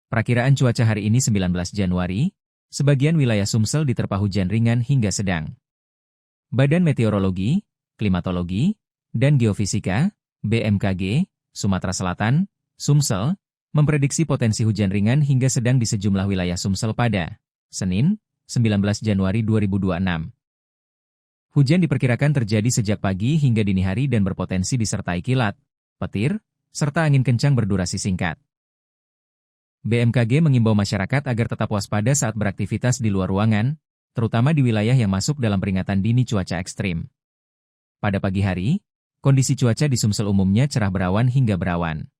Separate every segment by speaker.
Speaker 1: Perakiraan cuaca hari ini 19 Januari, sebagian wilayah Sumsel diterpa hujan ringan hingga sedang. Badan Meteorologi, Klimatologi, dan Geofisika, BMKG, Sumatera Selatan, Sumsel, memprediksi potensi hujan ringan hingga sedang di sejumlah wilayah Sumsel pada Senin, 19 Januari 2026. Hujan diperkirakan terjadi sejak pagi hingga dini hari dan berpotensi disertai kilat, petir, serta angin kencang berdurasi singkat. BMKG mengimbau masyarakat agar tetap waspada saat beraktivitas di luar ruangan, terutama di wilayah yang masuk dalam peringatan dini cuaca ekstrim. Pada pagi hari, kondisi cuaca di Sumsel umumnya cerah berawan hingga berawan.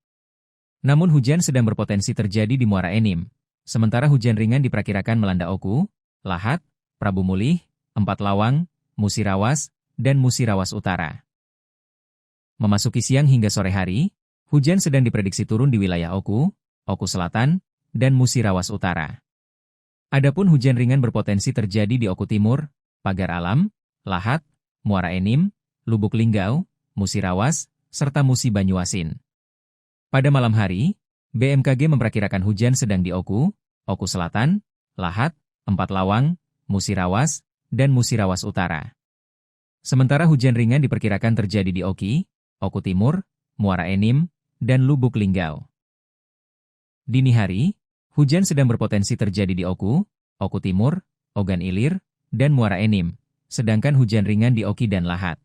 Speaker 1: Namun hujan sedang berpotensi terjadi di Muara Enim, sementara hujan ringan diperkirakan melanda Oku, Lahat, Prabu Mulih, Empat Lawang, Musirawas, dan Musirawas Utara. Memasuki siang hingga sore hari, hujan sedang diprediksi turun di wilayah Oku, Oku Selatan, dan Musirawas Utara. Adapun hujan ringan berpotensi terjadi di Oku Timur, Pagar Alam, Lahat, Muara Enim, Lubuk Linggau, Musirawas, serta Musi Banyuasin. Pada malam hari, BMKG memperkirakan hujan sedang di Oku, Oku Selatan, Lahat, Empat Lawang, Musirawas, dan Musirawas Utara. Sementara hujan ringan diperkirakan terjadi di Oki, Oku Timur, Muara Enim, dan Lubuk Linggau. Dini hari, hujan sedang berpotensi terjadi di Oku, Oku Timur, Ogan Ilir, dan Muara Enim, sedangkan hujan ringan di Oki dan Lahat.